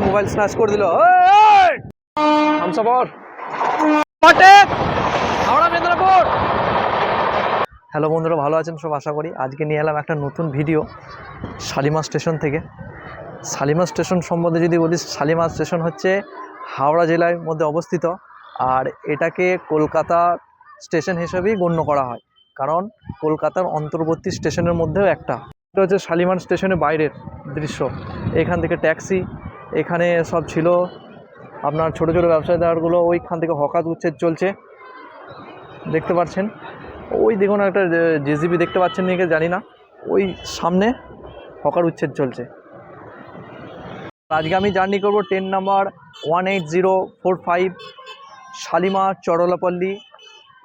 Mobile snatch করে দিল। Humsafar Howrah Medinipur. Hello বন্ধুরা, ভালো আছেন সব আশা করি। আজকে নিয়ে এলাম একটা নতুন ভিডিও শালিমার স্টেশন থেকে। শালিমার স্টেশন সম্বন্ধে যদি বলি, শালিমার স্টেশন হচ্ছে হাওড়া জেলার মধ্যে অবস্থিত, আর এটাকে কলকাতা স্টেশন হিসেবেই গণ্য করা হয়, কারণ কলকাতার অন্তর্বর্তী স্টেশনের মধ্যেও একটা। এটা হচ্ছে শালিমার স্টেশনের বাইরের দৃশ্য। এখান থেকে ট্যাক্সি, এখানে সব ছিল আপনার ছোটো ছোটো ব্যবসাদারগুলো, ওইখান থেকে হকার উচ্ছেদ চলছে দেখতে পাচ্ছেন। ওই দেখুন একটা জেসিবি দেখতে পাচ্ছেন নাকি জানি না, ওই সামনে হকার উচ্ছেদ চলছে। আজকে আমি জার্নি করব train number 18045 Shalimar Charlapalli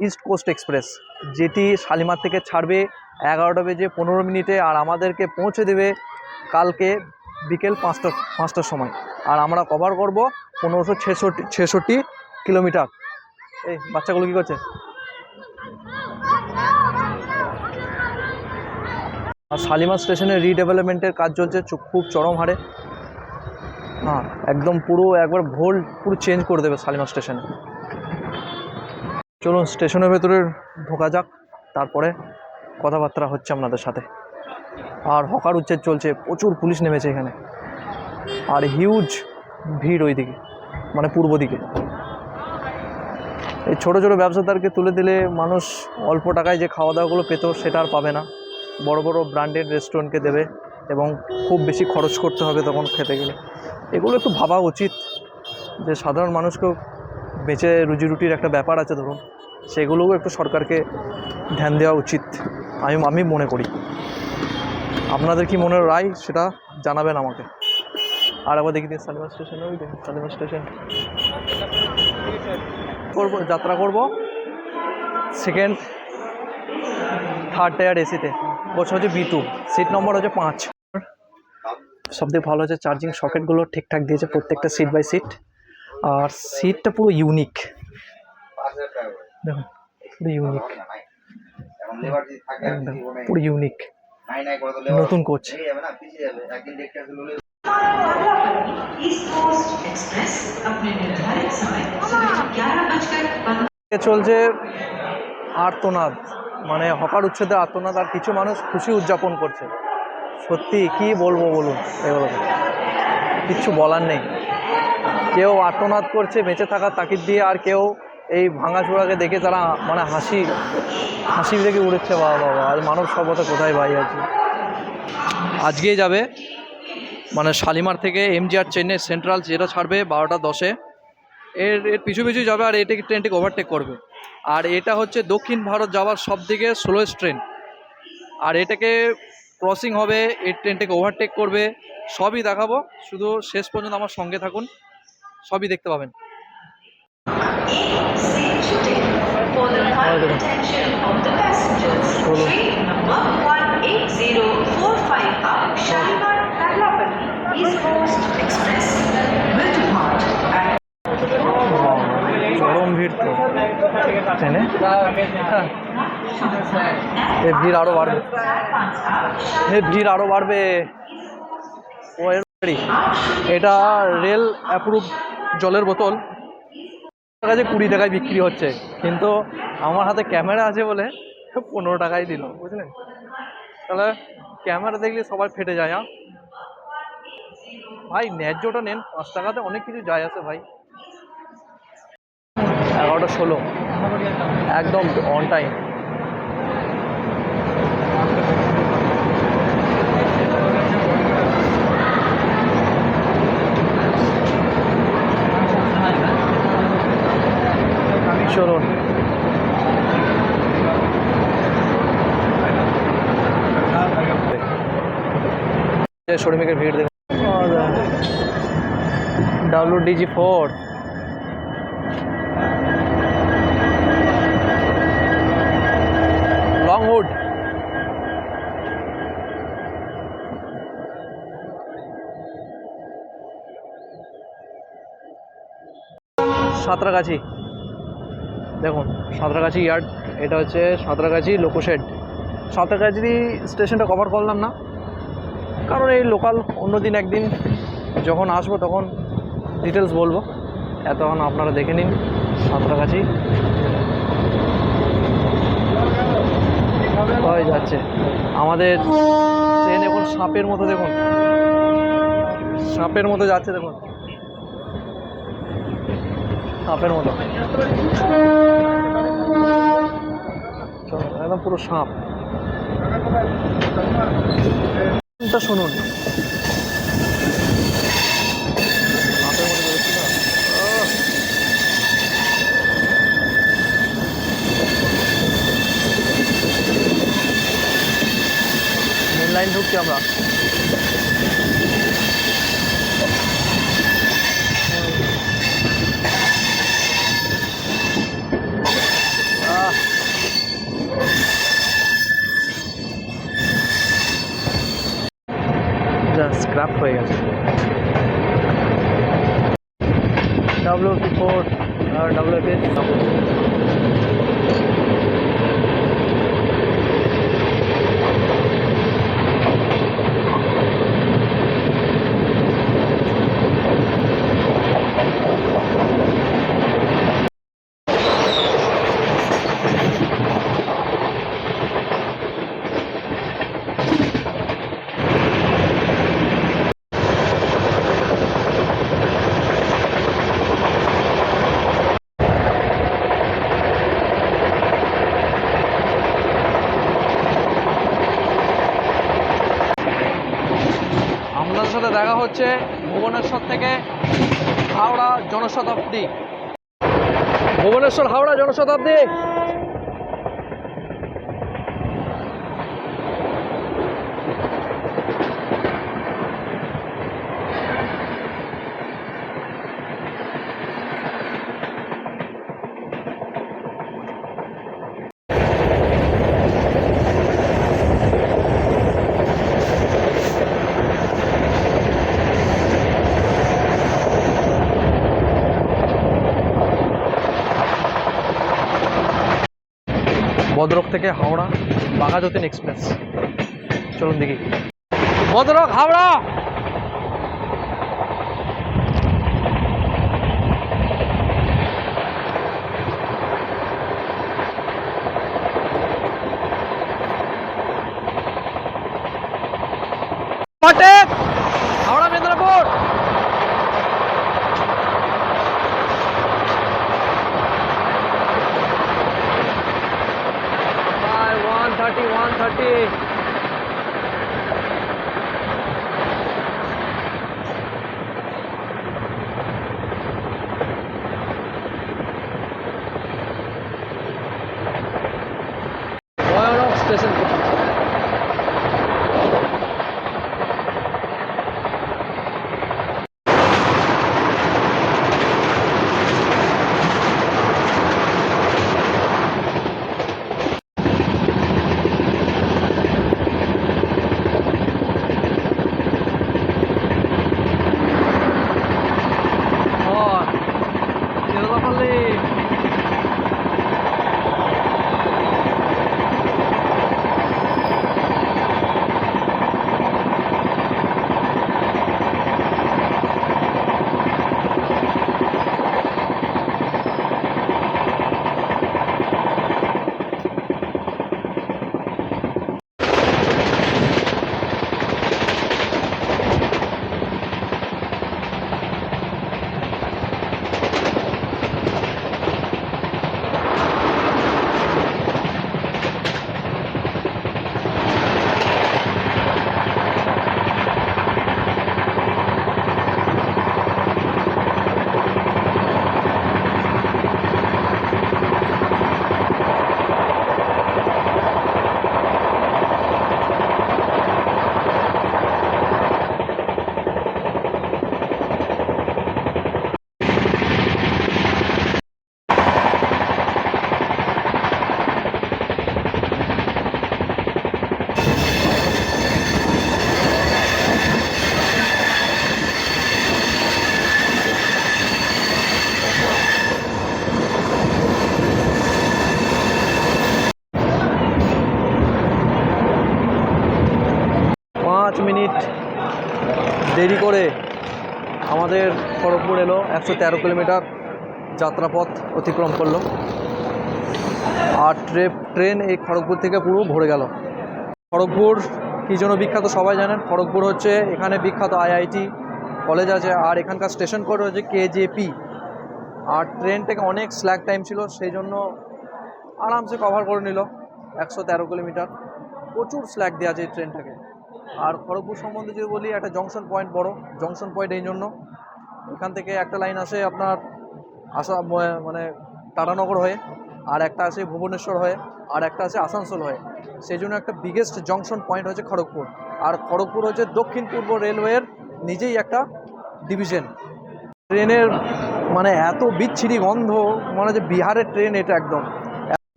east coast express, যেটি শালিমার থেকে ছাড়বে 11টা বেজে 15 মিনিটে, আর আমাদেরকে পৌঁছে দেবে কালকে বিকেল 5টার সময়। আর আমরা কভার করব 1566 কিলোমিটার। এই বাচ্চাগুলো কী করছে? আর শালিমার স্টেশনে রিডেভেলপমেন্টের কাজ চলছে খুব চরম হারে। হ্যাঁ, একদম পুরো একবার পুরো চেঞ্জ করে দেবে শালিমার স্টেশনে। চলুন স্টেশনের ভেতরে ঢোকা যাক, তারপরে কথাবার্তা হচ্ছে আপনাদের সাথে। আর হকার উচ্ছেদ চলছে, প্রচুর পুলিশ নেমেছে এখানে, আর হিউজ ভিড় ওই দিকে, মানে পূর্ব দিকে। এই ছোটো ছোটো ব্যবসাদারকে তুলে দিলে মানুষ অল্প টাকায় যে খাওয়া দাওয়াগুলো পেত সেটা আর পাবে না। বড় বড় ব্র্যান্ডেড রেস্টুরেন্টকে দেবে, এবং খুব বেশি খরচ করতে হবে তখন খেতে গেলে। এগুলো একটু ভাবা উচিত, যে সাধারণ মানুষকেও বেঁচে রুজি রুটির একটা ব্যাপার আছে ধরুন, সেগুলোও একটু সরকারকে ধ্যান দেওয়া উচিত আমি মনে করি। আপনাদের কি মনের রায় সেটা জানাবেন আমাকে। আর একবার দেখি দিন শালিমার স্টেশনে, ওই দেখুন শালিমার স্টেশন যাত্রা করব সেকেন্ড থার্ড টায়ার এসিতে। বছর হচ্ছে B2, সিট নম্বর হচ্ছে 5। সবথেকে ভালো হচ্ছে চার্জিং সকেটগুলো ঠিকঠাক দিয়েছে প্রত্যেকটা সিট বাই সিট, আর সিটটা পুরো ইউনিক, দেখুন পুরো ইউনিক, একদম পুরো ইউনিক, নতুন কোচ। চলছে আর্তনাদ, মানে হকার উচ্ছেদে আর্তনাদ, আর কিছু মানুষ খুশি উদযাপন করছে। সত্যি কি বলবো বলুন, এগুলো কিচ্ছু বলার নেই। কেউ আর্তনাদ করছে বেঁচে থাকার তাগিদ দিয়ে, আর কেউ এই ভাঙাচোড়াকে দেখে তারা মানে হাসি দেখে উড়েছে। বাবা, আর মানব সভ্যতা কোথায় ভাই আছে। আজকেই যাবে মানে শালিমার থেকে MGR চেন্নাই সেন্ট্রাল, যেটা ছাড়বে 12টা 10-এ, এর পিছু যাবে, আর এটাকে ট্রেনটিকে ওভারটেক করবে। আর এটা হচ্ছে দক্ষিণ ভারত যাওয়ার সবথেকে স্লোয়েস্ট ট্রেন, আর এটাকে ক্রসিং হবে, এই ট্রেনটাকে ওভারটেক করবে। সবই দেখাবো, শুধু শেষ পর্যন্ত আমার সঙ্গে থাকুন, সবই দেখতে পাবেন। চরম ভিড় তো ট্রেনে, ভিড় আরও বাড়বে, এটা রেল অ্যাপ্রুভ জলের বোতল কাছে 20 টাকায় বিক্রি হচ্ছে, কিন্তু আমার হাতে ক্যামেরা আছে বলে 15 টাকায় দিল, বুঝলেন? তাহলে ক্যামেরা দেখলে সবাই ফেটে যায়। ভাই ন্যায্যটা নেন, 5 টাকাতে অনেক কিছু যায় আসে ভাই। 11:16 একদম অন টাইম। চলুন শ্রমিকের ভিড় দেখুন। WDG4 লংউড, সাঁতরাগাছি, দেখুন সাঁতরাগাছি ইয়ার্ড, এটা হচ্ছে সাঁতরাগাছি লোকোশেড। সাঁতরাগাছি স্টেশনটা কভার করলাম না, কারণ এই লোকাল অন্যদিন একদিন যখন আসবো তখন ডিটেলস বলবো, এতক্ষণ আপনারা দেখে নিন সাঁতরাগাছি হয়ে যাচ্ছে। আমাদের ট্রেন এখন সাপের মতো, দেখুন সাপের মতো যাচ্ছে, দেখুন সাপের মতো, চলো একদম পুরো সাপ। শুনুন সাপের মতো বেরোচ্ছে না। মেন লাইন ঢুকছি আমরা। স্ক্র্যাপ হয়ে গেছে। WP4 আর WP8 আপনাদের সাথে দেখা হচ্ছে ভুবনেশ্বর থেকে হাওড়া জনশতাব্দী। ভুবনেশ্বর হাওড়া জনশতাব্দী। ভদ্রক থেকে হাওড়া বাঘাযতীন এক্সপ্রেস, চলুন দেখি। ভদ্রক হাওড়া হাওড়া মেদিনীপুর। 130 ভয়ানক স্টেশন। আমাদের খড়গপুর এলো, 113 কিলোমিটার যাত্রাপথ অতিক্রম করলো। আর ট্রেন এই খড়গপুর থেকে পুরো ভরে গেল। খড়গপুর কী জন্য বিখ্যাত সবাই জানেন। খড়গপুর হচ্ছে এখানে বিখ্যাত IIT কলেজ আছে, আর এখানকার স্টেশন কোড হচ্ছে KJP। আর ট্রেন থেকে অনেক স্ল্যাক টাইম ছিল, সেই জন্য আরামসে কভার করে নিল 113 কিলোমিটার। প্রচুর স্ল্যাক দেওয়া আছে এই ট্রেনটাকে। আর খড়গপুর সম্বন্ধে যদি বলি, একটা জংশন পয়েন্ট, বড় জংশন পয়েন্ট, এই জন্য এখান থেকে একটা লাইন আসে আপনার মানে টাটানগর হয়ে, আর একটা আছে ভুবনেশ্বর হয়ে, আর একটা আছে আসানসোল হয়ে। সেই জন্য একটা বিগেস্ট জংশন পয়েন্ট হচ্ছে খড়গপুর। আর খড়গপুর হচ্ছে দক্ষিণ পূর্ব রেলওয়ের নিজেই একটা ডিভিশন। ট্রেনের মানে এত বিচ্ছিরি গন্ধ, মনে হচ্ছে বিহারের ট্রেন এটা একদম।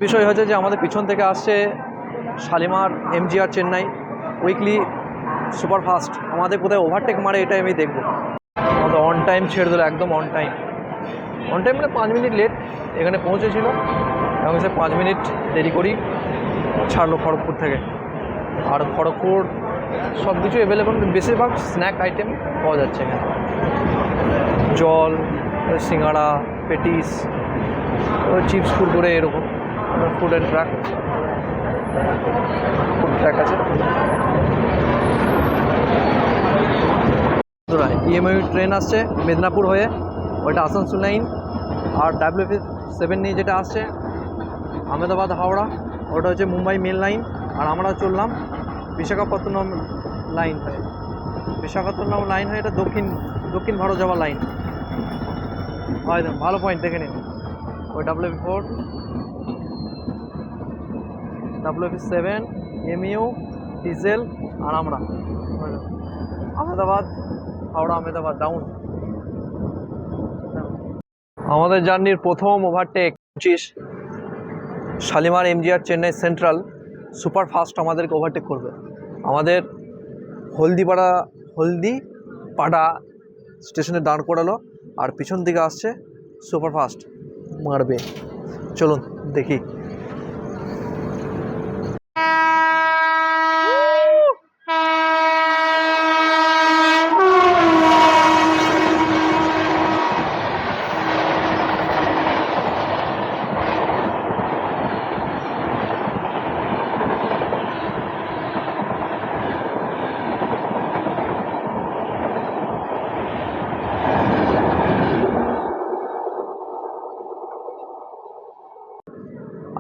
বিষয় হচ্ছে যে আমাদের পিছন থেকে আসছে Shalimar MGR Chennai weekly superfast. আমাদের কোথায় ওভারটেক মারে এটাই আমি দেখব। আমাদের অন টাইম ছেড়ে দিল, একদম অন টাইম মানে 5 মিনিট লেট এখানে পৌঁছেছিল, এবং সে 5 মিনিট দেরি করেই ছাড়লো খড়গপুর থেকে। আর খড়গপুর সব কিছু অ্যাভেলেবল, বেশিরভাগ স্ন্যাক আইটেম পাওয়া যাচ্ছে এখানে, জল, সিঙ্গাড়া, পেটিস, চিপস, কুরকুরে, এরকম ফুড ট্রাক আছে। EMU ট্রেন আসছে মেদিনীপুর হয়ে, ওইটা আসানসোল লাইন। আর WF7 নিয়ে যেটা আসছে আহমেদাবাদ হাওড়া, ওটা হচ্ছে মুম্বাই মেল লাইন। আর আমরা চললাম বিশাখাপত্তনম লাইন হয়ে। বিশাখাপত্তনম লাইন হয়ে এটা দক্ষিণ ভারত যাওয়ার লাইন। হয় ভালো পয়েন্ট দেখে নিন। ওই WF4, WF7, MU, ডিজেল, আর আমরা আহমেদাবাদ হাওড়া, আহমেদাবাদ ডাউন। আমাদের জার্নির প্রথম overtake 25 Shalimar MGR Chennai central superfast আমাদেরকে ওভারটেক করবে। আমাদের হলদিপাড়া স্টেশনে দাঁড় করালো, আর পিছন দিকে আসছে সুপারফাস্ট মারবে। চলুন দেখি।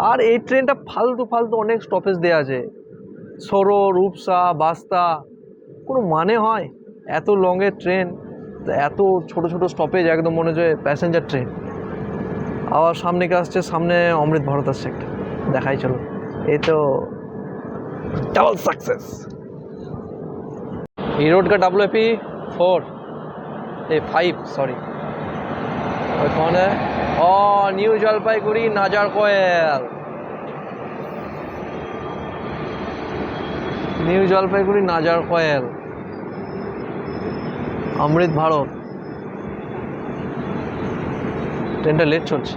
আর এই ট্রেনটা ফালতু অনেক স্টপেজ দেওয়া আছে, সরো, রূপসা, বাস্তা, কোনো মানে হয়? এত লংয়ের ট্রেন, এত ছোট স্টপেজ, একদম মনে হচ্ছে প্যাসেঞ্জার ট্রেন। আবার সামনে কে আসছে, সামনে অমৃত ভারত আসছে একটা, দেখাই চলো। এই তো ডাবল সাকসেস। এই रोड का WFE4 5 सॉरी और कौन है? न्यू जलपाईगुड़ी नाजारकोयल, নিউ জলপাইগুড়ি নাজারকোয়েল অমৃত ভারত। ট্রেনটা লেট চলছে।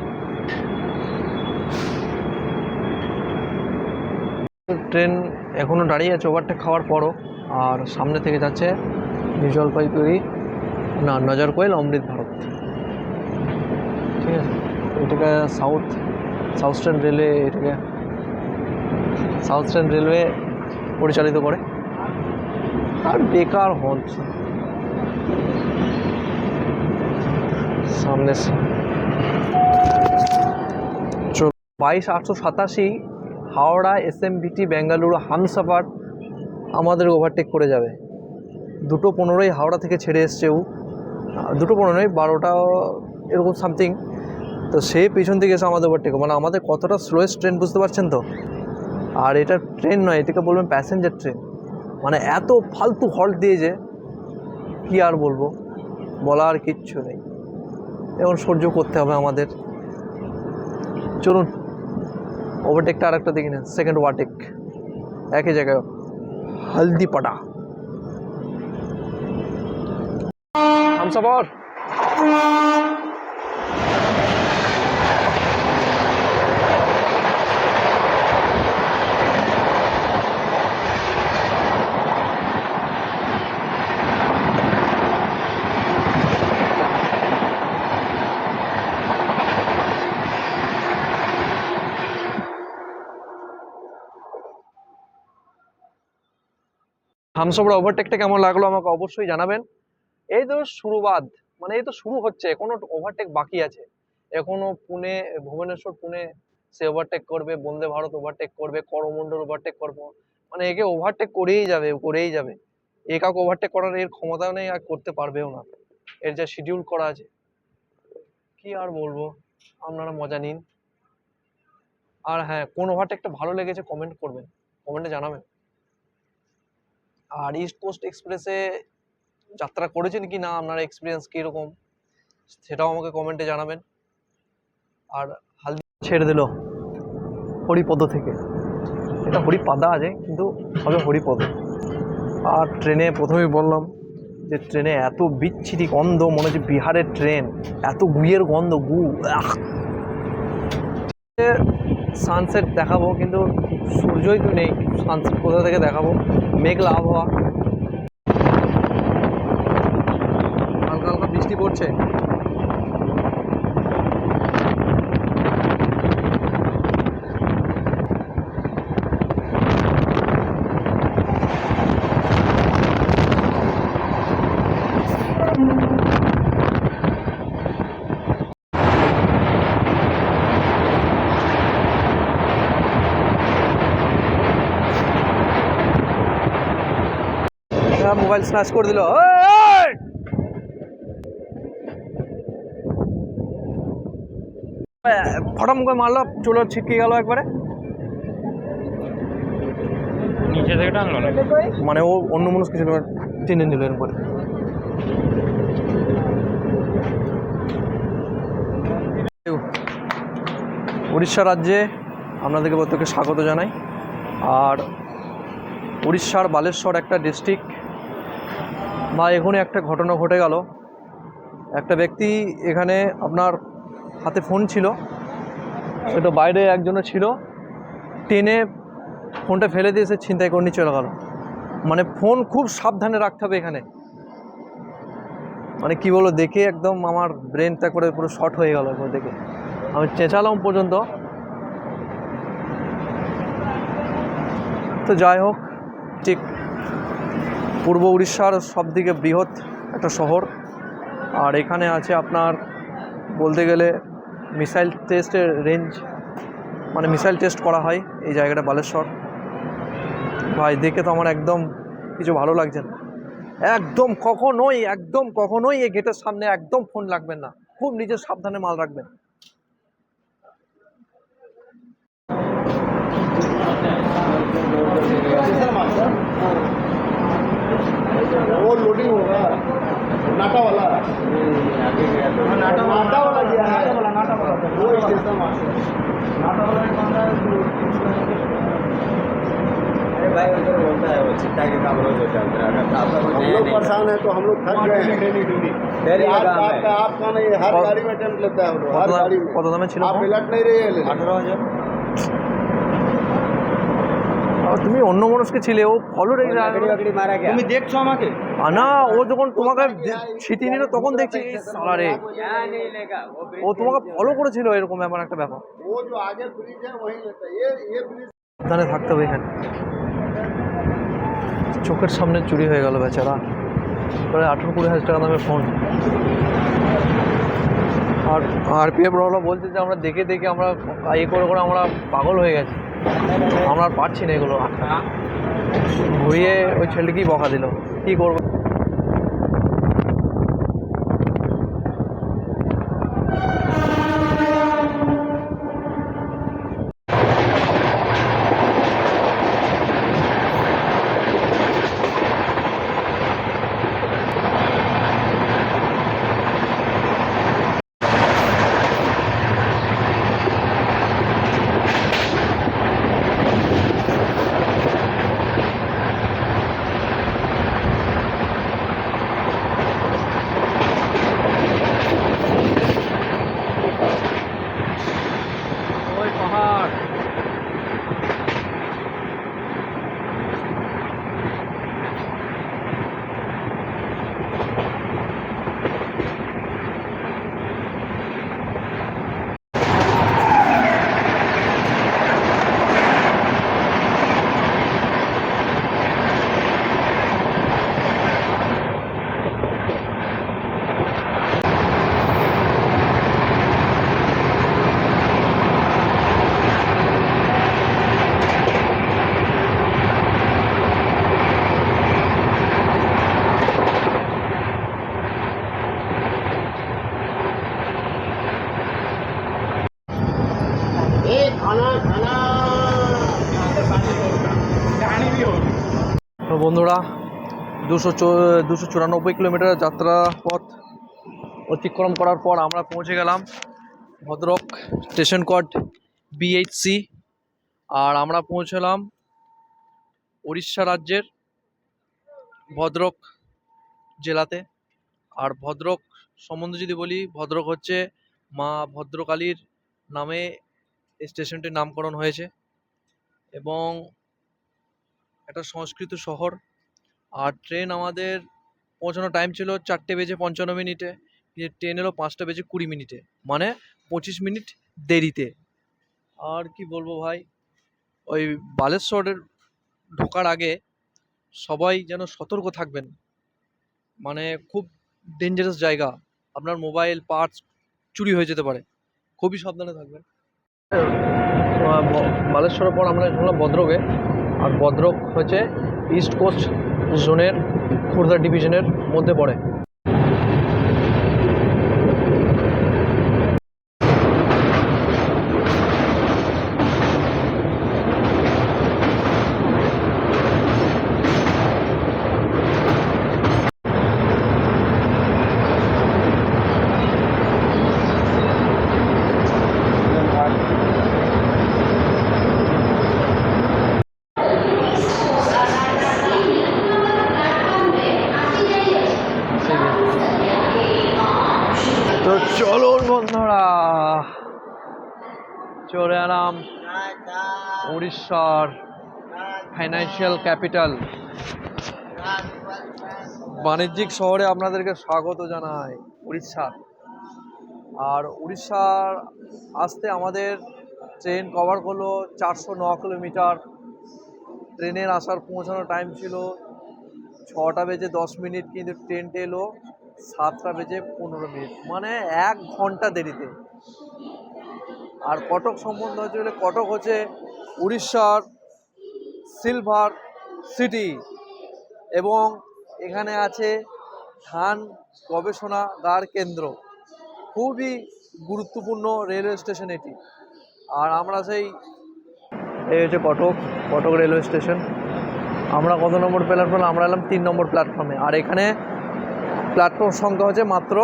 ট্রেন এখনও দাঁড়িয়ে আছে ওভারটেক খাওয়ার পরও। আর সামনে থেকে যাচ্ছে নিউ জলপাইগুড়ি নাজারকোয়েল অমৃত ভারত। ঠিক আছে, এটাকে সাউথ ইস্টার্ন রেলওয়ে পরিচালিত করে। আর বেকার হচ্ছে সামনে 22,887 হাওড়া SMBT বেঙ্গালুরু হামসাফার আমাদের ওভারটেক করে যাবে। 2:15 হাওড়া থেকে ছেড়ে এসছে ও, 2:15 12টা এরকম সামথিং। তো সে পিছন থেকে এসে আমাদের ওভারটেক, মানে আমাদের কতটা স্লোয়েস্ট ট্রেন বুঝতে পারছেন তো। আর এটা ট্রেন নয়, এটাকে বলবেন প্যাসেঞ্জার ট্রেন। মানে এত ফালতু হল্ট দিয়েছে, কি আর বলবো, বলার কিচ্ছু নেই। এখন সহ্য করতে হবে আমাদের। চলুন ওভারটেকটা আর একটা দেখি না, সেকেন্ড ওভারটেক একই জায়গায়, হলদিপাড়া হামসাফার। হামসফর ওভারটেকটা কেমন লাগলো আমাকে অবশ্যই জানাবেন। এই তো শুরুবাদ, মানে এই তো শুরু হচ্ছে, এখনো ওভারটেক বাকি আছে। এখনো পুনে, ভুবনেশ্বর পুনে সে ওভারটেক করবে, বন্দে ভারত ওভারটেক করবে, করমণ্ডল ওভারটেক করবো, মানে একে ওভারটেক করেই যাবে করেই যাবে। একাকে ওভারটেক করার এর ক্ষমতাও নেই, আর করতে পারবেও না। এর যা শিডিউল করা আছে, কি আর বলবো, আপনারা মজা নিন। আর হ্যাঁ, কোন ওভারটেকটা ভালো লেগেছে কমেন্ট করবেন, কমেন্টে জানাবেন। আর ইস্ট কোস্ট এক্সপ্রেসে যাত্রা করেছেন কি না, আপনার এক্সপিরিয়েন্স কিরকম সেটাও আমাকে কমেন্টে জানাবেন। আর হালদি ছেড়ে দিল হরিপদ থেকে, এটা হরিপাদা আছে কিন্তু হবে হরিপদ। আর ট্রেনে প্রথমেই বললাম যে ট্রেনে এত বিচ্ছিরি গন্ধ, মনে হচ্ছে বিহারের ট্রেন, এত গুয়ের গন্ধ, গু। সানসেট দেখাবো কিন্তু সূর্যই তো নেই, সানসেট কোথা থেকে দেখাবো, মেঘলা আবহাওয়া, হালকা হালকা বৃষ্টি পড়ছে। মোবাইল স্ন্যাচ করে দিল, ফটাম করে মারলো, চলো ছিটকে গেল একবারে। নিচে থেকে টানলো না, মানে ও অন্য মানুষ কিছু টেনে নিল এরপরে। উড়িষ্যা রাজ্যে আপনাদেরকে প্রত্যেককে স্বাগত জানাই। আর উড়িষ্যার বালেশ্বর একটা ডিস্ট্রিক্ট, বা এখানে একটা ঘটনা ঘটে গেল। একটা ব্যক্তি এখানে, আপনার হাতে ফোন ছিল, সেটা বাইরে একজনের ছিল, টেনে ফোনটা ফেলে দিয়ে সে ছিনতাই করে নিয়ে চলে গেল। মানে ফোন খুব সাবধানে রাখতে হবে এখানে, মানে কি বলো, দেখে একদম আমার ব্রেনটা করে পুরো শর্ট হয়ে গেল একবার দেখে, আমি চেঁচালাম পর্যন্ত। তো যাই হোক, ঠিক পূর্ব উড়িষ্যার সবদিকে বৃহৎ একটা শহর। আর এখানে আছে আপনার বলতে গেলে মিসাইল টেস্টের রেঞ্জ, মানে মিসাইল টেস্ট করা হয় এই জায়গাটা বালেশ্বর। ভাই দেখে তো আমার একদম কিছু ভালো লাগছে না, একদম কখনোই এই গেটের সামনে একদম ফোন রাখবেন না, খুব নিজের সাবধানে মাল রাখবেন। वो लोडिंग होगा नाटा वाला नाटा वाला गया है नाटा वाला वो स्टेशन नाटा वाला अरे भाई उधर बोलता है वो चिट्टा के काम रोज हो जाता है। हम लोग परेशान है तो हम लोग थक गए हैं डेली आपका नहीं, हर गाड़ी में टेंट लेता है, हर गाड़ी में। কত দামে ছিল? आप मिलट नहीं रही है 18,000। তুমি অন্য মানুষকে ছিলে, ও ফলো রেখে তুমি দেখছো আমাকে না, ও যখন তোমাকে ছিটিয়ে নিল তখন দেখছি সালারে ও তোমাকে ফলো করেছিল, এরকম এমন একটা ব্যাপার। সাবধানে থাকতে হবে এখানে। চোখের সামনে চুরি হয়ে গেল বেচারা, প্রায় 18-20 টাকা দামের ফোন। আর আরপিএফ রওলা বলছে যে আমরা দেখে দেখে আমরা ইয়ে করে করে আমরা পাগল হয়ে গেছি, আমরা আর পারছি না এগুলো। ঘুরিয়ে ওই ছেলেকেই বকা দিল, কী করবো। বন্ধুরা 294 কিলোমিটার যাত্রা পথ অতিক্রম করার পর আমরা পৌঁছে গেলাম ভদ্রক, স্টেশন কোড BHC। আর আমরা পৌঁছলাম উড়িষ্যা রাজ্যের ভদ্রক জেলাতে। আর ভদ্রক সম্বন্ধে যদি বলি, ভদ্রক হচ্ছে মা ভদ্রকালীর নামে এই স্টেশনটির নামকরণ হয়েছে এবং একটা সংস্কৃত শহর। আর ট্রেন আমাদের পৌঁছানোর টাইম ছিল 4:55, ট্রেন এলো 5:20, মানে 25 মিনিট দেরিতে। আর কি বলবো ভাই, ওই বালেশ্বরের ঢোকার আগে সবাই যেন সতর্ক থাকবেন, মানে খুব ডেঞ্জারাস জায়গা, আপনার মোবাইল পার্টস চুরি হয়ে যেতে পারে, খুবই সাবধানে থাকবেন। বালেশ্বরের পর আমরা শুনলাম ভদ্রকে। আর ভদ্রক হচ্ছে ইস্ট কোস্ট জোনের খুর্দা ডিভিশনের মধ্যে পড়ে। তো চলুন বন্ধুরা, চলে এলাম উড়িষ্যার ফাইন্যান্সিয়াল ক্যাপিটাল বাণিজ্যিক শহরে আপনাদেরকে স্বাগত জানাই, উড়িষ্যা। আর উড়িষ্যার আসতে আমাদের ট্রেন কভার করলো 409 কিলোমিটার। ট্রেনের আসার পৌঁছানোর টাইম ছিল 6:10, কিন্তু ট্রেনটা এলো 7:15, মানে 1 ঘন্টা দেরিতে। আর কটক সম্বন্ধে হচ্ছে, কটক হচ্ছে উড়িষ্যার সিলভার সিটি এবং এখানে আছে ধান গবেষণাগার কেন্দ্র, খুবই গুরুত্বপূর্ণ রেলওয়ে স্টেশন এটি। আর আমরা এই হচ্ছে কটক রেলওয়ে স্টেশন। আমরা কত নম্বর প্ল্যাটফর্মে? আমরা এলাম 3 নম্বর প্ল্যাটফর্মে। আর এখানে প্ল্যাটফর্ম সংখ্যা হচ্ছে মাত্র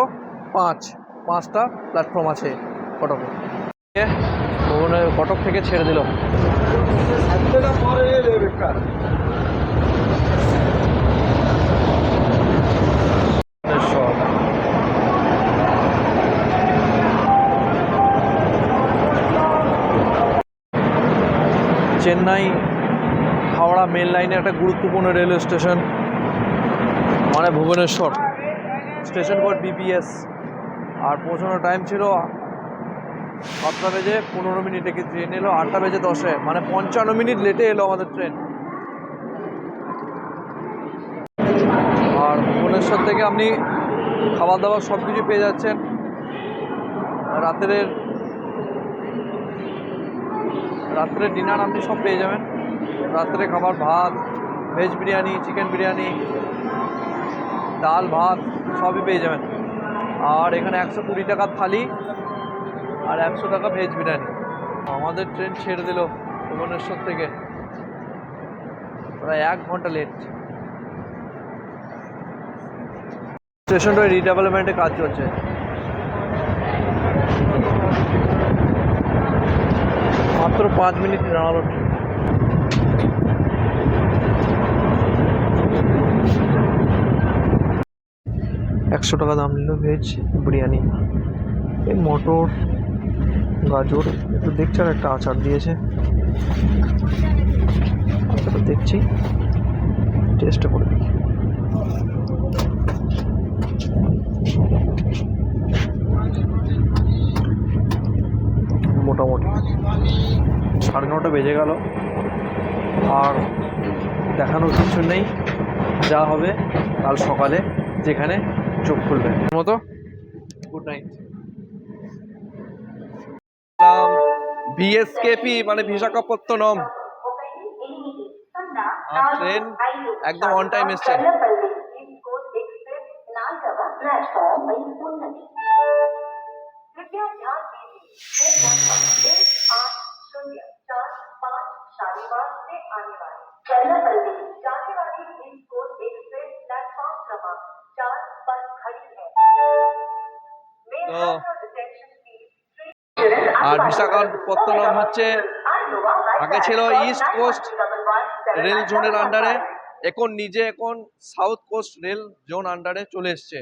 5টা প্ল্যাটফর্ম আছে কটকে। কটক থেকে ছেড়ে দিল। চেন্নাই হাওড়া মেন লাইনে একটা গুরুত্বপূর্ণ রেলওয়ে স্টেশন, মানে ভুবনেশ্বর, স্টেশন কোড BPS। আর পৌঁছানোর টাইম ছিল 7:15, কি ট্রেন এলো 8:10, মানে 55 মিনিট লেটে এলো আমাদের ট্রেন। আর ভুবনেশ্বর থেকে আপনি খাবার দাবার সব কিছু পেয়ে যাচ্ছেন। রাত্রের ডিনার আপনি সব পেয়ে যাবেন। রাত্রে খাবার ভাত, ভেজ বিরিয়ানি, চিকেন বিরিয়ানি, ডাল ভাত সবই পেয়ে যাবেন। আর এখানে 120 টাকার থালি আর 100 টাকা ভেজ বিরিয়ানি। আমাদের ট্রেন ছেড়ে দিল ভুবনেশ্বর থেকে, প্রায় 1 ঘন্টা লেট। স্টেশনটা রিডেভেলপমেন্টের কাজ চলছে। মাত্র 5 মিনিট দাঁড়ালো। 100 টাকা দাম নিল ভেজ বিরিয়ানি। এই মটর, গাজর একটু দেখছি, আর একটা আচার দিয়েছে, দেখছি, টেস্ট করে দেখি। মোটামুটি 9:30 বেজে গেল। আর দেখানোর কিছু নেই, যা হবে কাল সকালে যেখানে চোখ খুলবে মতো। Good night. VSKP মানে বিশাখাপত্তনম। আর ট্রেন একদম অন টাইম এসছে। शनिवार से आने वाली তো আর বিশাখাপত্তনম হচ্ছে আগে ছিল ইস্ট কোস্ট রেল জোনের আন্ডারে, এখন সাউথ কোস্ট রেল জোন আন্ডারে চলে এসছে।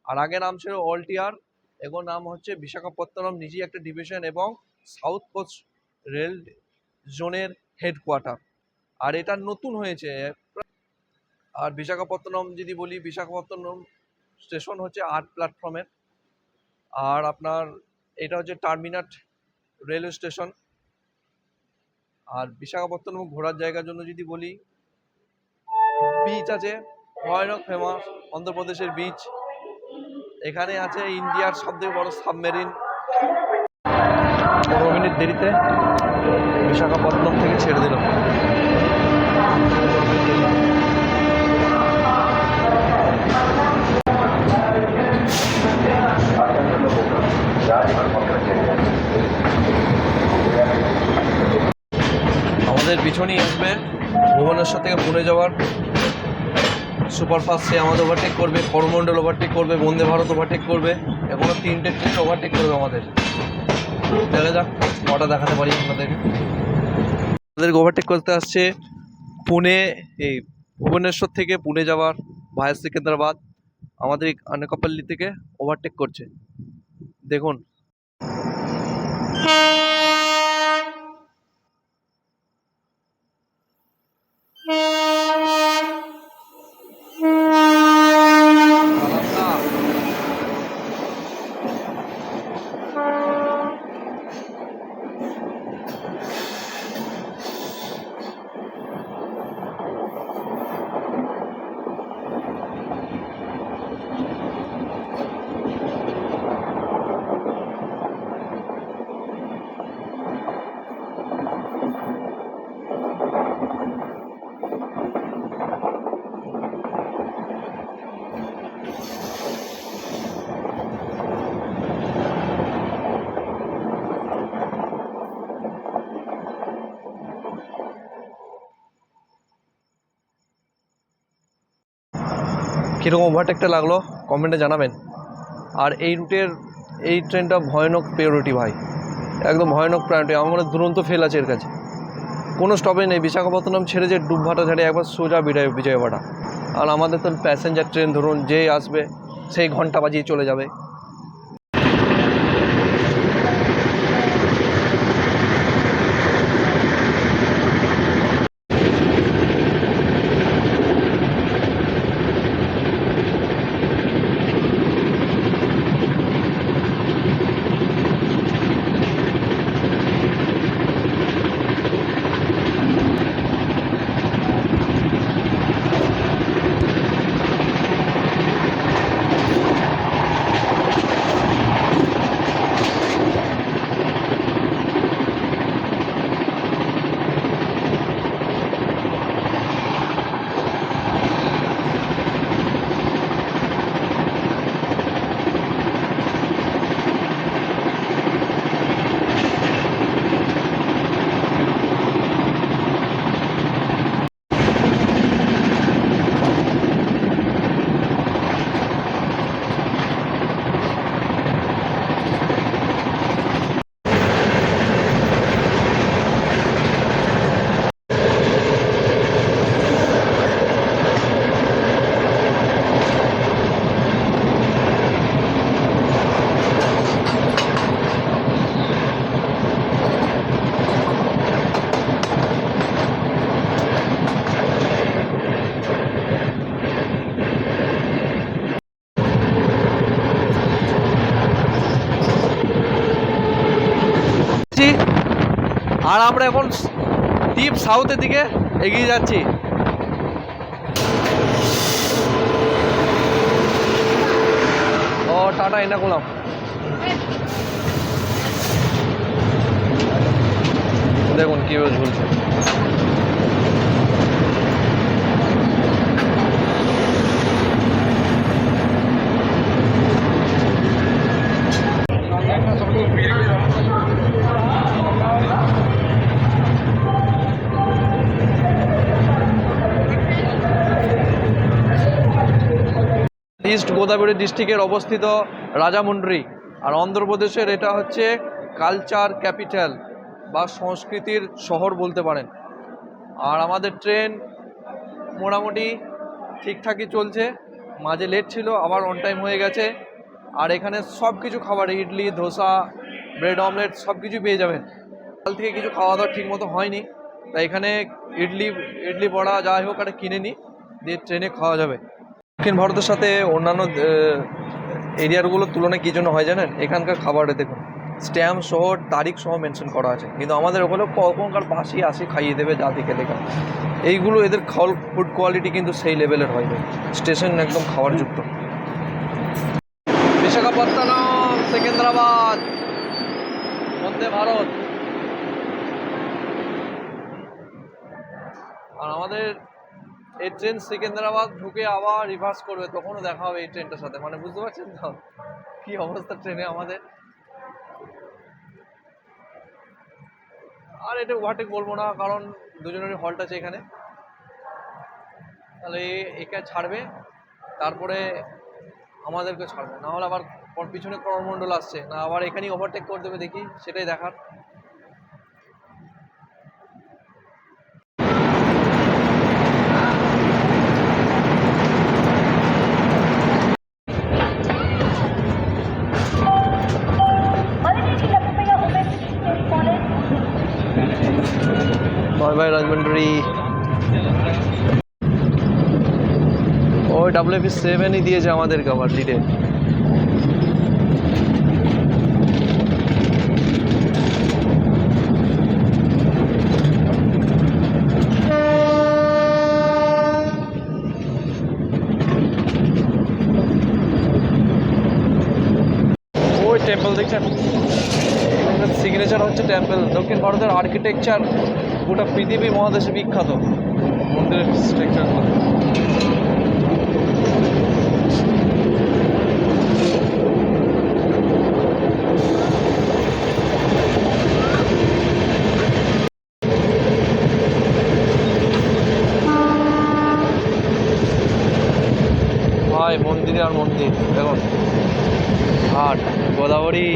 আর আগে নাম ছিল অলটিয়ার, এখন নাম হচ্ছে বিশাখাপত্তনম, নিজেই একটা ডিভিশন এবং সাউথ কোস্ট রেল জোনের হেডকোয়ার্টার। আর এটা নতুন হয়েছে। আর বিশাখাপত্তনম যদি বলি, বিশাখাপত্তনম স্টেশন হচ্ছে 8 প্ল্যাটফর্মের। আর আপনার এটা হচ্ছে টার্মিনাট রেলওয়ে স্টেশন। আর বিশাখাপত্তনম ঘোরার জায়গার জন্য যদি বলি, বিচ আছে ভয়ানক ফেমাস, অন্ধ্রপ্রদেশের বিচ। এখানে আছে ইন্ডিয়ার সবথেকে বড় সাবমেরিন। 15 মিনিট দেরিতে বিশাখাপত্তনম থেকে ছেড়ে দিল। আমাদের পিছনেই আসবে ভুবনেশ্বর থেকে পুনে যাওয়ার সুপারফাস্ট, সে আমাদের ওভারটেক করবে, করমণ্ডল ওভারটেক করবে, বন্দে ভারত ওভারটেক করবে। এখনও 3টে ট্রেন ওভারটেক করবে আমাদের। দেখা যাক কটা দেখাতে পারি আপনাদেরকে। আমাদেরকে ওভারটেক করতে আসছে পুনে, এই ভুবনেশ্বর থেকে পুনে যাওয়ার ভায়া সিকেন্দ্রাবাদ। আমাদের আনকাপল্লি থেকে ওভারটেক করছে, দেখুন। কীরকম ওভারটেকটা লাগলো কমেন্টে জানাবেন। আর এই রুটের এই ট্রেনটা ভয়ানক প্রায়োরিটি ভাই, একদম ভয়ানক প্রায়োরিটি। আমার মনে হয় দুরন্ত ফেল আছে এর কাছে, কোনো স্টপেজ নেই। বিশাখাপত্তনম ছেড়ে যে ডুবভাটা ছেড়ে একবার সোজা বিজয়বাড়া। আর আমাদের তো প্যাসেঞ্জার ট্রেন, ধরুন যেই আসবে সেই ঘন্টা বাজিয়ে চলে যাবে। আর আমরা এখন ডিপ সাউথের দিকে এগিয়ে যাচ্ছি। ও টাটা এর্নাকুলাম। দেখুন কীভাবে ঝুলছে। ইস্ট গোদাবরী ডিস্ট্রিক্টের অবস্থিত রাজামুন্ড্রি আর অন্ধ্রপ্রদেশের এটা হচ্ছে কালচার ক্যাপিটাল বা সংস্কৃতির শহর বলতে পারেন। আর আমাদের ট্রেন মোটামুটি ঠিকঠাকই চলছে, মাঝে লেট ছিল, আবার অন টাইম হয়ে গেছে। আর এখানে সব কিছু খাবার, ইডলি, ধোসা, ব্রেড অমলেট সব কিছু পেয়ে যাবেন। কাল থেকে কিছু খাওয়া দাওয়া ঠিক মতো হয়নি, তাই এখানে ইডলি বড়া যাই হোক একটা কিনে নিই, দিয়ে ট্রেনে খাওয়া যাবে। দক্ষিণ ভারতের সাথে অন্যান্য এরিয়াগুলোর তুলনায় কী জন্য হয় জানেন? এখানকার খাবারে দেখুন স্ট্যাম্প সহ তারিখ সহ মেনশন করা আছে, কিন্তু আমাদের ওখানে কখনকার বাসি আসি খাইয়ে দেবে যা দিকে লেখা। এইগুলো এদের ফুড কোয়ালিটি কিন্তু সেই লেভেলের হয়, স্টেশন একদম খাবারযুক্ত। বিশাখাপত্তনম, সেকেন্দ্রাবাদ, বন্দে ভারত। আর আমাদের এই ট্রেন সেকেন্দ্রাবাদ ঢুকে আবার রিভার্স করবে, তখনও দেখা হবে এই ট্রেনটার সাথে। মানে বুঝতে পারছেন তো কি অবস্থা ট্রেনে আমাদের। আর এটা ওভারটেক বলবো না, কারণ দুজনেরই হল্ট আছে এখানে। তাহলে একে ছাড়বে, তারপরে আমাদেরকে ছাড়বে, না হলে আবার পিছনে করমণ্ডল আসছে, না আবার এখানেই ওভারটেক করে দেবে, দেখি সেটাই দেখার। Bye bye Rajahmundry. ওই WF7ই দিয়েছে আমাদেরকে আবার ডিটেল। ওই টেম্পল দেখছেন, সিগনেচার হচ্ছে টেম্পল। দক্ষিণ ভারতের আর্কিটেকচার গোটা পৃথিবী মহাদেশে বিখ্যাত মন্দিরের স্ট্রাকচারগুলো। ভাই মন্দিরে আর মন্দির দেখুন, ঘাট, গোদাবরী।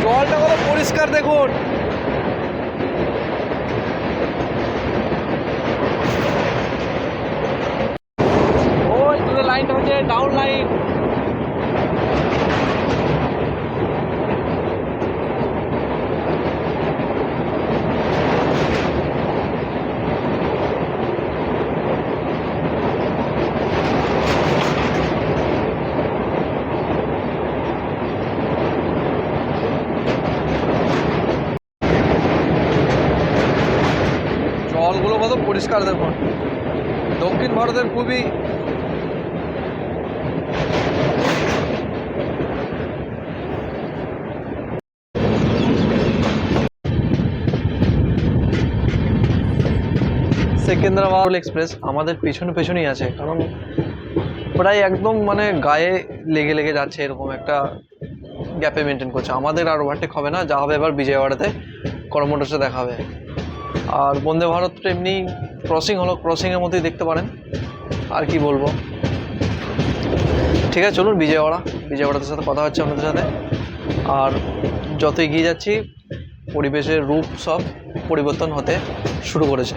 জলটা কত পরিষ্কার দেখুন। ওই দূরে লাইনটা হচ্ছে ডাউন লাইন। জলগুলো কত পরিষ্কার দেখুন। দক্ষিণ ভারতের খুবই সেকেন্দ্রাবাদ এক্সপ্রেস আমাদের পেছনেই আছে, কারণ প্রায় একদম মানে গায়ে লেগে লেগে যাচ্ছে, এরকম একটা গ্যাপে মেনটেন করছে। আমাদের আর ওভারটেক হবে না, যা হবে এবার বিজয়ওয়াড়াতে করমণ্ডলের সাথে দেখা হবে। আর বন্দে ভারতটা এমনি ক্রসিং হলো, ক্রসিংয়ের মতোই দেখতে পারেন। আর কি বলবো, ঠিক আছে চলুন বিজয়ওয়াড়ার সাথে কথা হচ্ছে আপনাদের সাথে। আর যত এগিয়ে যাচ্ছি পরিবেশের রূপ সব পরিবর্তন হতে শুরু করেছে।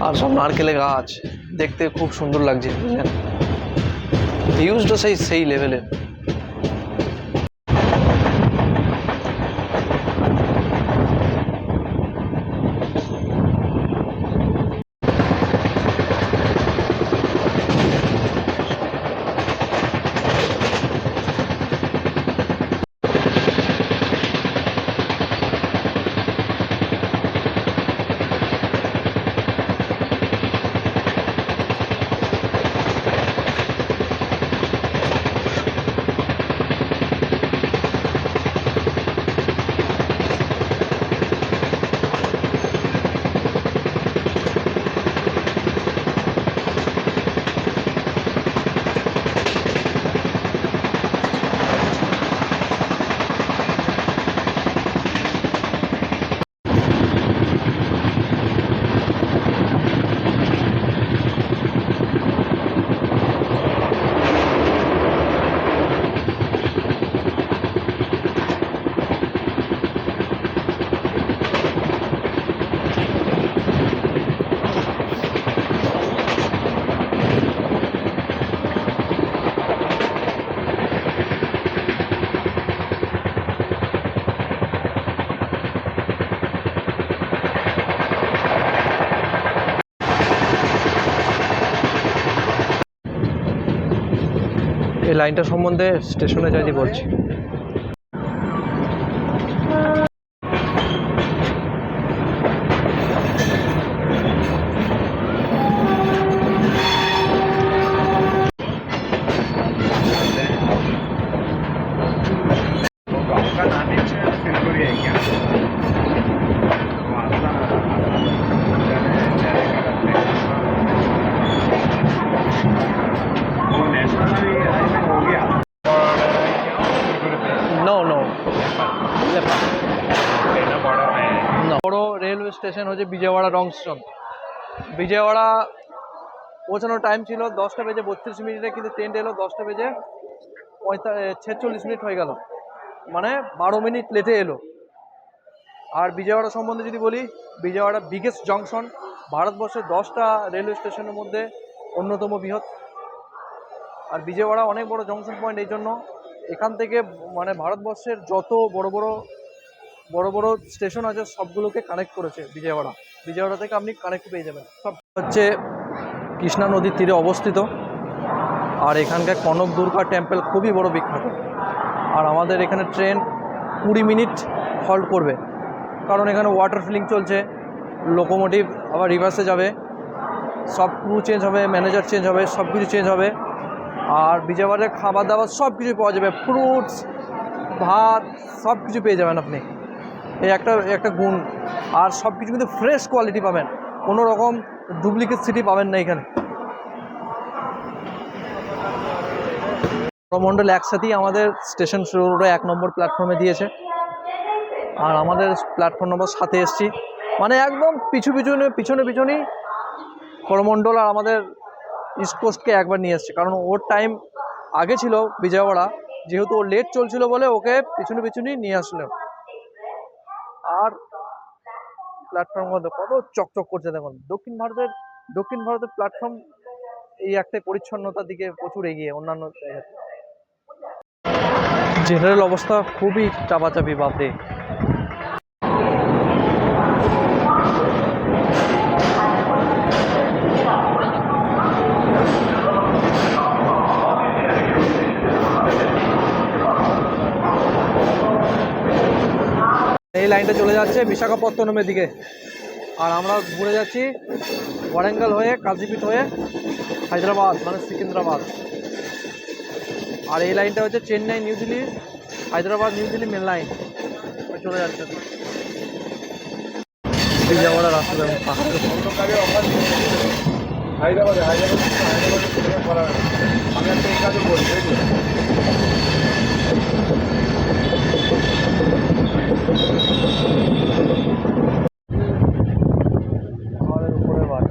আর সব নারকেলের গাছ দেখতে খুব সুন্দর লাগছে, বুঝলেন? ভিউজটা সেই লেভেলের। লাইনটা সম্বন্ধে স্টেশনে যাই বলছি। आपका नाम है सिलगुड़ी है क्या? वो नेशनल हाईवे हो गया নো নো लेना पड़ा है। বড় রেলওয়ে স্টেশন হচ্ছে বিজয়ওয়াড়া জংশন। বিজয়ওয়াড়া পৌঁছানোর টাইম ছিল 10:32 কিন্তু ট্রেনটা এলো 10:46 হয়ে গেল, মানে 12 মিনিট লেটে এলো। আর বিজয়ওয়াড়া সম্বন্ধে যদি বলি, বিজয়ওয়াড়া বিগেস্ট জংশন, ভারতবর্ষের 10টা রেলওয়ে স্টেশনের মধ্যে অন্যতম বৃহৎ। আর বিজয়ওয়াড়া অনেক বড় জংশন পয়েন্ট, এই জন্য এখান থেকে মানে ভারতবর্ষের যত বড় বড় স্টেশন আছে সবগুলোকে কানেক্ট করেছে বিজয়ওয়াড়া। বিজয়ওয়াড়া থেকে আপনি কানেক্ট পেয়ে যাবেন। সব হচ্ছে কৃষ্ণা নদীর তীরে অবস্থিত। আর এখানকার কনক দুর্গা টেম্পল খুবই বড় বিখ্যাত। আর আমাদের এখানে ট্রেন 20 মিনিট হল্ট করবে, কারণ এখানে ওয়াটার ফিলিং চলছে, লোকোমোটিভ আবার রিভার্সে যাবে, সব ক্রু চেঞ্জ হবে, ম্যানেজার চেঞ্জ হবে, সব কিছু চেঞ্জ হবে। আর বিজয়ওয়াড়ার খাবার দাবার সব কিছু পাওয়া যাবে, ফ্রুটস, ভাত, সব কিছু পেয়ে যাবেন আপনি। এই একটা গুণ। আর সব কিছু কিন্তু ফ্রেশ কোয়ালিটি পাবেন, কোনো রকম ডুপ্লিকেট সিটি পাবেন না এখানে। করমণ্ডল একসাথেই আমাদের স্টেশন রোডে 1 নম্বর প্ল্যাটফর্মে দিয়েছে। আর আমাদের প্ল্যাটফর্ম নম্বর 7-এ এসছি, মানে একদম পিছনেই করমণ্ডল আর আমাদের ইস্ট কোস্টকে একবার নিয়ে এসছে। কারণ ওর টাইম আগে ছিল বিজয়ওয়াড়া, যেহেতু ওর লেট চলছিল বলে ওকে পিছনেই নিয়ে আসলো। আর প্ল্যাটফর্ম মধ্যে কত চকচক করছে দেখুন। দক্ষিণ ভারতের প্ল্যাটফর্ম এই একটাই পরিচ্ছন্নতার দিকে প্রচুর এগিয়ে অন্যান্য জায়গায়। জেনারেল অবস্থা খুবই চাপাচাপি, বাপরে। এই লাইনটা চলে যাচ্ছে বিশাখাপত্তনমের দিকে, আর আমরা ঘুরে যাচ্ছি ওয়ারাঙ্গাল হয়ে, কাজিপীঠ হয়ে হায়দ্রাবাদ, মানে সিকিন্দ্রাবাদ। আর এই লাইনটা হচ্ছে Chennai new Delhi, Hyderabad new Delhi main line চলে যাচ্ছে। বিজয়ওয়াড়া রাস্তা দেখুন, হায়দ্রাবাদে আমি একটা এই কাজে বলছি। আমাদের উপরে বাড়ি।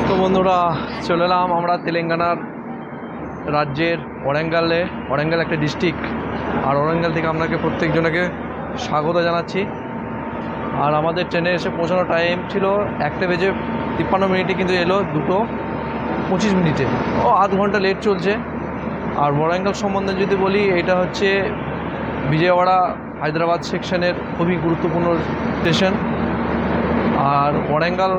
তো বন্ধুরা, চলে এলাম আমরা তেলেঙ্গানার রাজ্যের ওয়ারাঙ্গাল একটা ডিস্ট্রিক্ট। আর ওয়ারাঙ্গাল থেকে আপনাকে প্রত্যেকজনকে স্বাগত জানাচ্ছি। আর আমাদের ট্রেনে এসে পৌঁছানোর টাইম ছিল 1:53, কিন্তু এলো 2:25। ও আধ ঘন্টা লেট চলছে। আর ওয়ারাঙ্গাল সম্বন্ধে যদি বলি, এটা হচ্ছে বিজয়ওয়াড়া হায়দ্রাবাদ সেকশনের খুবই গুরুত্বপূর্ণ স্টেশন। আর ওয়ারাঙ্গাল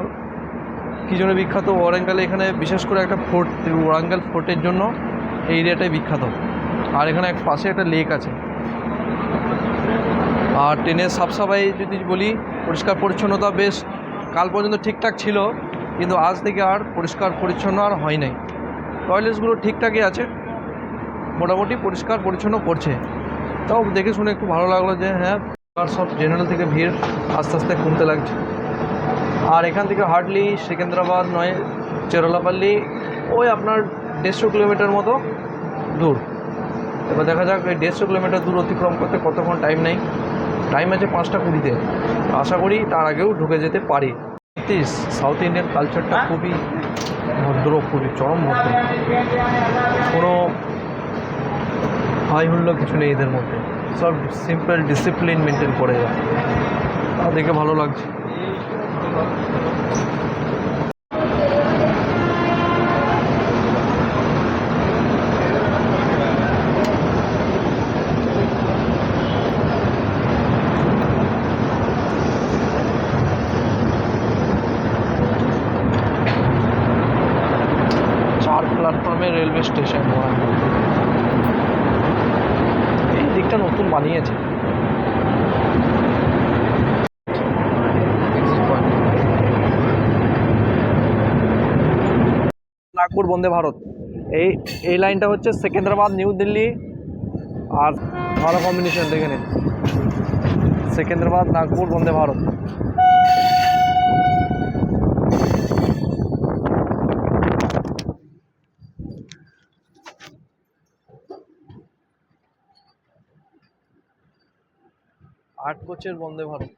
কী জন্য বিখ্যাত? ওয়ারাঙ্গালে এখানে বিশেষ করে একটা ফোর্ট, ওয়ারাঙ্গাল ফোর্টের জন্য এই এরিয়াটাই বিখ্যাত। আর এখানে এক পাশে একটা লেক আছে। আর ট্রেনের সাফসাফাই যদি বলি, পরিষ্কার পরিচ্ছন্নতা বেশ কাল পর্যন্ত ঠিকঠাক ছিল, কিন্তু আজ থেকে আর পরিষ্কার পরিচ্ছন্ন আর হয় নাই। টয়লেটসগুলো ঠিকঠাকই আছে, মোটামুটি পরিষ্কার পরিচ্ছন্ন করছে। তাও দেখে শুনে একটু ভালো লাগলো যে হ্যাঁ, আর সব জেনারেল থেকে ভিড় আস্তে আস্তে কমতে লাগছে। আর এখান থেকে হার্ডলি সেকেন্দ্রাবাদ নয় চেরলাপল্লী ওই আপনার 150 কিলোমিটার মতো দূর। এবার দেখা যাক এই 150 কিলোমিটার দূর অতিক্রম করতে কতক্ষণ টাইম নেই। টাইম আছে 5টা 20-তে। আশা করি তার আগেও ঢুকে যেতে পারি। সাউথ ইন্ডিয়ান কালচারটা খুবই ভদ্র, খুবই চরম ভদ্র, কোনো হাই হুল্লো কিছু নেই এদের মধ্যে। সব সিম্পল ডিসিপ্লিন মেনটেন করে যায়, তা দেখে ভালো লাগছে। প্ল্যাটফর্মে রেলওয়ে স্টেশন, এই দিকটা নতুন বানিয়েছে। নাগপুর বন্দে ভারত, এই লাইনটা হচ্ছে সেকেন্দ্রাবাদ নিউ দিল্লি। আর ভালো কম্বিনেশন দেখে নিন, সেকেন্দ্রাবাদ নাগপুর বন্দে ভারত। 8 কোচের বন্দে ভারত।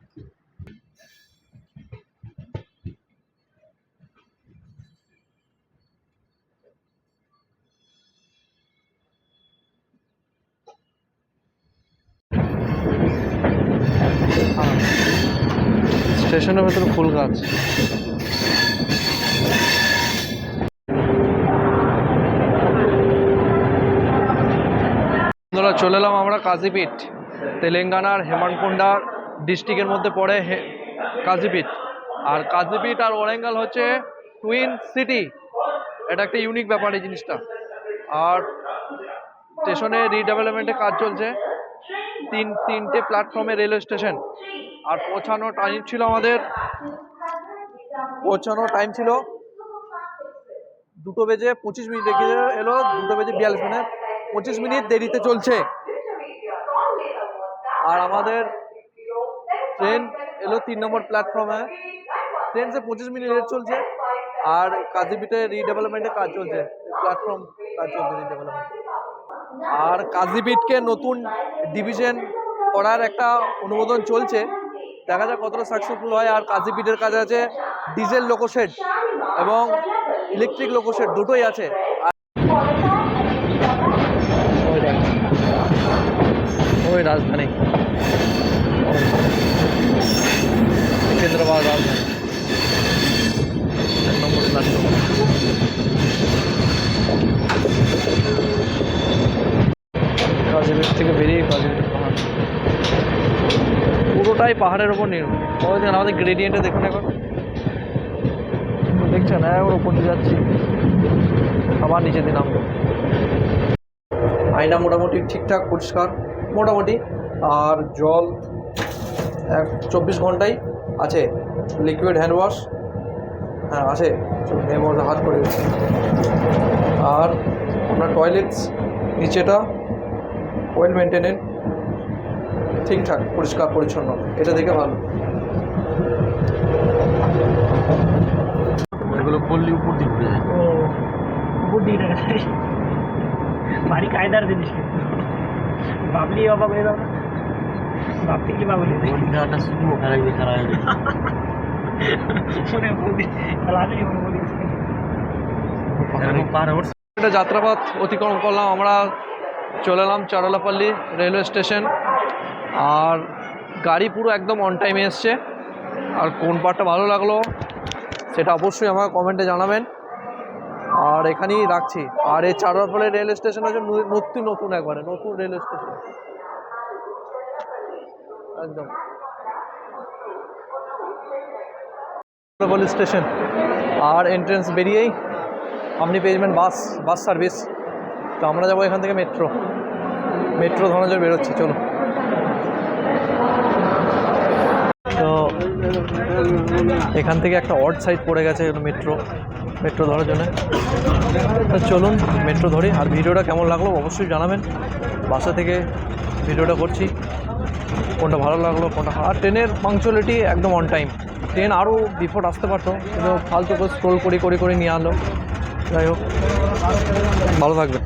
স্টেশনের ভেতরে ফুল গাছ। বন্ধুরা, চলে এলাম আমরা কাজিপীঠ, তেলেঙ্গানার হেমানকুন্ডা ডিস্ট্রিক্টের মধ্যে পড়ে কাজিপীঠ। আর কাজিপীঠ আর ওয়ারাঙ্গাল হচ্ছে টুইন সিটি, এটা একটা ইউনিক ব্যাপার এই জিনিসটা। আর স্টেশনে রিডেভেলপমেন্টের কাজ চলছে, তিনটে প্ল্যাটফর্মে রেলওয়ে স্টেশন। আর পৌঁছানোর টাইম ছিল 2:25 রেখে এলো, 2:42, 25 মিনিট দেরিতে চলছে। আর আমাদের ট্রেন এলো 3 নম্বর প্ল্যাটফর্মে। ট্রেন 25 মিনিট লেট চলছে। আর কাজিপীঠে রিডেভেলপমেন্টের কাজ চলছে, প্ল্যাটফর্ম কাজ চলছে রিডেভেলপমেন্ট। আর কাজিপীঠকে নতুন ডিভিশন করার একটা অনুমোদন চলছে, দেখা যাক কতটা সাকসেসফুল হয়। আর কাজিপীঠের কাছে আছে ডিজেল লোকোশেড এবং ইলেকট্রিক লোকোশেড, দুটোই আছে। ওই রাজধানী সেকেন্দ্রাবাদ রাজধানী 1 নম্বর প্ল্যাটফর্ম। কাজিপীঠ থেকে বেরিয়ে কাজিপীঠ পাহাড়, পুরোটাই পাহাড়ের ওপর নির্ভর। দেখেন আমাদের গ্রেডিয়েন্টে দেখুন, এখন দেখছেন একবার উপর দিয়ে যাচ্ছি, আবার নিচে দিয়ে নামবো। আয়না মোটামুটি ঠিকঠাক পরিষ্কার মোটামুটি। আর জল 24 ঘন্টাই আছে। লিকুইড হ্যান্ড ওয়াশ, হ্যাঁ আছে, হাত করে। আর আপনার টয়লেটস নিচেটা ওয়েল মেনটেনেড, ঠিকঠাক পরিষ্কার পরিচ্ছন্ন, এটা দেখে ভালো। এগুলো বললি উপর দিক দিয়ে উপর দিকে দেখা যায়, ভারী কায়দার জিনিস। কিন্তু ভাবলি অবাক হয়ে যাবে, ভাবতে গেলে বাবুলি শুধু ওখানে দেখা এটা যাত্রাপথ অতিক্রম করলাম, আমরা চলে এলাম চারলাপল্লী রেলওয়ে স্টেশন। আর গাড়ি পুরো একদম অন টাইমে এসছে। আর কোন পার্টটা ভালো লাগলো সেটা অবশ্যই আমাকে কমেন্টে জানাবেন। আর এখানেই রাখছি। আর এই চারলাপল্লী রেলওয়ে স্টেশন হচ্ছে নতুন একবারে নতুন রেলওয়ে স্টেশন একদম। লোকাল স্টেশন আর এন্ট্রেন্স বেরিয়েই আপনি পেয়ে যাবেন বাস সার্ভিস। তো আমরা যাবো এখান থেকে মেট্রো ধরনের জন্য বেরোচ্ছি, চলো। তো এখান থেকে একটা অড সাইড পড়ে গেছে মেট্রো ধরার জন্য। তো চলুন মেট্রো ধরি। আর ভিডিওটা কেমন লাগলো অবশ্যই জানাবেন। বাসা থেকে ভিডিওটা করছি, কোনটা ভালো লাগলো কোনটা। আর ট্রেনের পাংচুয়ালিটি একদম অন টাইম। ট্রেন আরও বিফোর আসতে পারতো, কিন্তু ফালতু করে স্ক্রোল করে নিয়ে আনলো। যাই হোক, ভালো থাকবে।